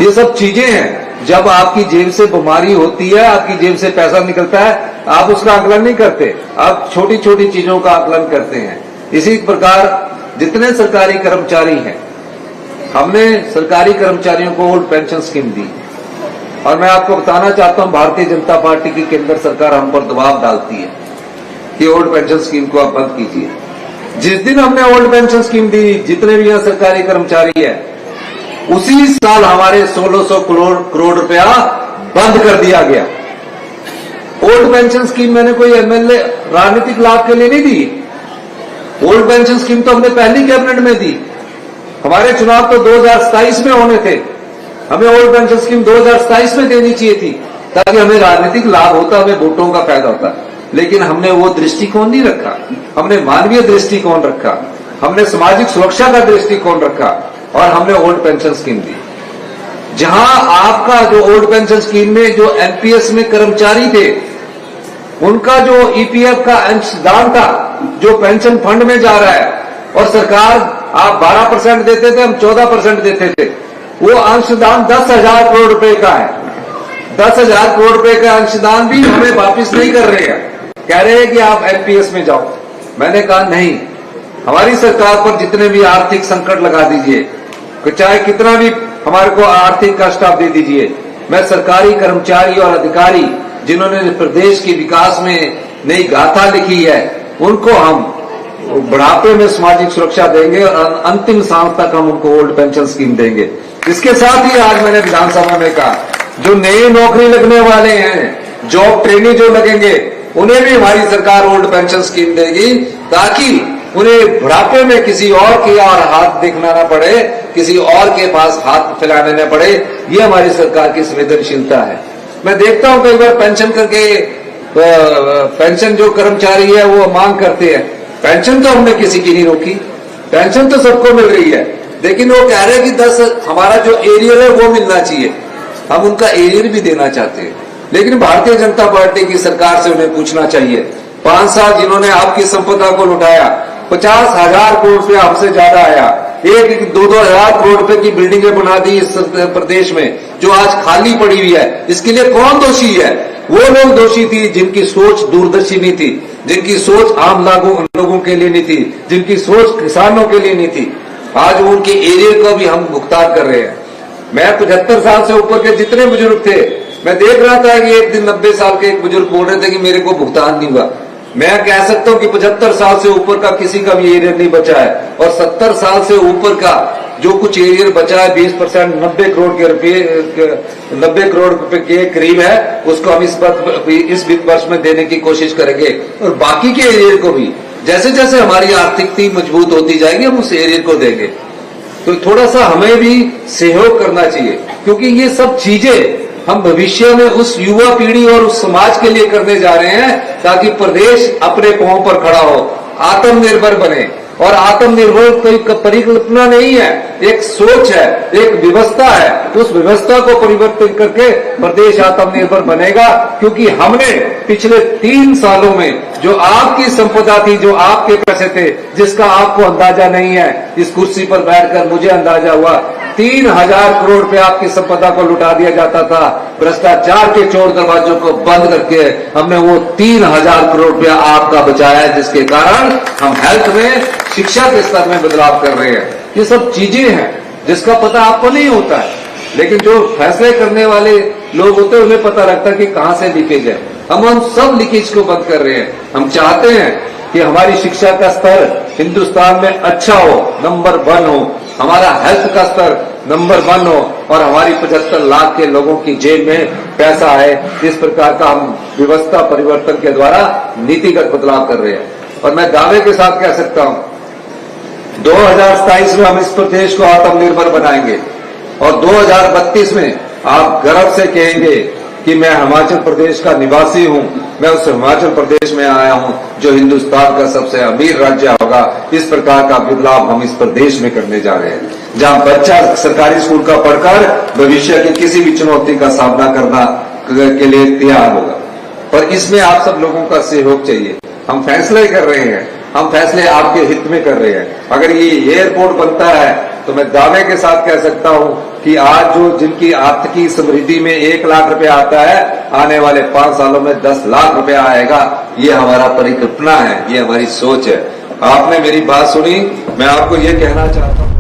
ये सब चीजें हैं। जब आपकी जेब से बीमारी होती है, आपकी जेब से पैसा निकलता है, आप उसका आकलन नहीं करते, आप छोटी छोटी चीजों का आकलन करते हैं। इसी प्रकार जितने सरकारी कर्मचारी हैं, हमने सरकारी कर्मचारियों को ओल्ड पेंशन स्कीम दी और मैं आपको बताना चाहता हूं भारतीय जनता पार्टी की केंद्र सरकार हम पर दबाव डालती है कि ओल्ड पेंशन स्कीम को आप बंद कीजिए। जिस दिन हमने ओल्ड पेंशन स्कीम दी, जितने भी यहां सरकारी कर्मचारी है, उसी साल हमारे 1600 करोड़ रुपया बंद कर दिया गया। ओल्ड पेंशन स्कीम मैंने कोई एमएलए राजनीतिक लाभ के लिए नहीं दी। ओल्ड पेंशन स्कीम तो हमने पहली कैबिनेट में दी। हमारे चुनाव तो 2027 में होने थे, हमें ओल्ड पेंशन स्कीम 2027 में देनी चाहिए थी ताकि हमें राजनीतिक लाभ होता, हमें वोटों का फायदा होता। लेकिन हमने वो दृष्टिकोण नहीं रखा, हमने मानवीय दृष्टिकोण रखा, हमने सामाजिक सुरक्षा का दृष्टिकोण रखा और हमने ओल्ड पेंशन स्कीम दी। जहां आपका जो ओल्ड पेंशन स्कीम में जो एनपीएस में कर्मचारी थे, उनका जो ईपीएफ का अंशदान था जो पेंशन फंड में जा रहा है, और सरकार आप 12% देते थे, हम 14% देते थे, वो अंशदान 10,000 करोड़ रुपए का है। 10,000 करोड़ रुपए का अंशदान भी हमें वापस नहीं कर रहे हैं, कह रहे हैं कि आप एनपीएस में जाओ। मैंने कहा नहीं, हमारी सरकार पर जितने भी आर्थिक संकट लगा दीजिए, चाहे कितना भी हमारे को आर्थिक कष्ट आप दे दीजिए, मैं सरकारी कर्मचारी और अधिकारी जिन्होंने प्रदेश के विकास में नई गाथा लिखी है, उनको हम बुढ़ापे में सामाजिक सुरक्षा देंगे और अंतिम सांस तक हम उनको ओल्ड पेंशन स्कीम देंगे। इसके साथ ही आज मैंने विधानसभा में कहा, जो नई नौकरी लगने वाले हैं, जॉब ट्रेनी जो लगेंगे, उन्हें भी हमारी सरकार ओल्ड पेंशन स्कीम देगी ताकि उन्हें बुढ़ापे में किसी और के और हाथ देखना ना पड़े, किसी और के पास हाथ फैलाने न पड़े। ये हमारी सरकार की संवेदनशीलता है। मैं देखता हूं कई बार पेंशन करके पेंशन जो कर्मचारी है वो मांग करते हैं। पेंशन तो हमने किसी की नहीं रोकी, पेंशन तो सबको मिल रही है, लेकिन वो कह रहे हैं कि 10 हमारा जो एरियर है वो मिलना चाहिए। हम उनका एरियर भी देना चाहते हैं, लेकिन भारतीय जनता पार्टी की सरकार से उन्हें पूछना चाहिए। 5 साल जिन्होंने आपकी संपदा को लुटाया, 50,000 करोड़ रुपया हमसे ज्यादा आया, 1-2 हजार करोड़ रुपए की बिल्डिंगें बना दी इस प्रदेश में जो आज खाली पड़ी हुई है। इसके लिए कौन दोषी है? वो लोग दोषी थी जिनकी सोच दूरदर्शी नहीं थी, जिनकी सोच आम लोगों के लिए नहीं थी, जिनकी सोच किसानों के लिए नहीं थी। आज उनके एरियर को भी हम भुगतान कर रहे हैं। मैं 75 साल से ऊपर के जितने बुजुर्ग थे, मैं देख रहा था कि एक दिन 90 साल के एक बुजुर्ग बोल रहे थे कि मेरे को भुगतान नहीं हुआ। मैं कह सकता हूं कि 75 साल से ऊपर का किसी का भी एरियर नहीं बचा है, और 70 साल से ऊपर का जो कुछ एरियर बचा है 20% 90 करोड़ रुपए के करीब है, उसको हम इस वित्त वर्ष में देने की कोशिश करेंगे। और बाकी के एरियर को भी जैसे जैसे हमारी आर्थिकता मजबूत होती जाएगी हम उस एरियर को देंगे। तो थोड़ा सा हमें भी सहयोग करना चाहिए, क्योंकि ये सब चीजें हम भविष्य में उस युवा पीढ़ी और उस समाज के लिए करने जा रहे हैं ताकि प्रदेश अपने पांव पर खड़ा हो, आत्मनिर्भर बने। और आत्मनिर्भर कोई परिकल्पना नहीं है, एक सोच है, एक व्यवस्था है। उस व्यवस्था को परिवर्तित करके प्रदेश आत्मनिर्भर बनेगा, क्योंकि हमने पिछले 3 सालों में जो आपकी संपदा थी, जो आपके पैसे थे, जिसका आपको अंदाजा नहीं है, इस कुर्सी पर बैठकर मुझे अंदाजा हुआ 3,000 करोड़ रुपए आपकी संपदा को लुटा दिया जाता था। भ्रष्टाचार के चोर दरवाजों को बंद करके हमने वो 3,000 करोड़ रुपया आपका बचाया है, जिसके कारण हम हेल्थ में, शिक्षा के स्तर में बदलाव कर रहे हैं। ये सब चीजें हैं जिसका पता आपको नहीं होता है, लेकिन जो फैसले करने वाले लोग होते हैं उन्हें पता लगता है कि कहां से लीकेज है। हम सब लीकेज को बंद कर रहे हैं। हम चाहते हैं कि हमारी शिक्षा का स्तर हिंदुस्तान में अच्छा हो, नंबर 1 हो, हमारा हेल्थ का स्तर नंबर 1 हो, और हमारी 75 लाख के लोगों की जेब में पैसा है। इस प्रकार का हम व्यवस्था परिवर्तन के द्वारा नीतिगत बदलाव कर रहे हैं। और मैं दावे के साथ कह सकता हूं 2027 में हम इस प्रदेश को आत्मनिर्भर बनाएंगे, और 2032 में आप गर्व से कहेंगे कि मैं हिमाचल प्रदेश का निवासी हूं, मैं उस हिमाचल प्रदेश में आया हूं जो हिंदुस्तान का सबसे अमीर राज्य होगा। इस प्रकार का बदलाव हम इस प्रदेश में करने जा रहे हैं, जहां बच्चा सरकारी स्कूल का पढ़कर भविष्य की किसी भी चुनौती का सामना करना के लिए तैयार होगा। पर इसमें आप सब लोगों का सहयोग चाहिए। हम फैसले कर रहे हैं, हम फैसले आपके हित में कर रहे हैं। अगर ये एयरपोर्ट बनता है तो मैं दावे के साथ कह सकता हूं कि आज जो जिनकी आर्थिक समृद्धि में 1 लाख रुपया आता है, आने वाले 5 सालों में 10 लाख रुपया आएगा। ये हमारा परिकल्पना है, ये हमारी सोच है। आपने मेरी बात सुनी, मैं आपको ये कहना चाहता हूं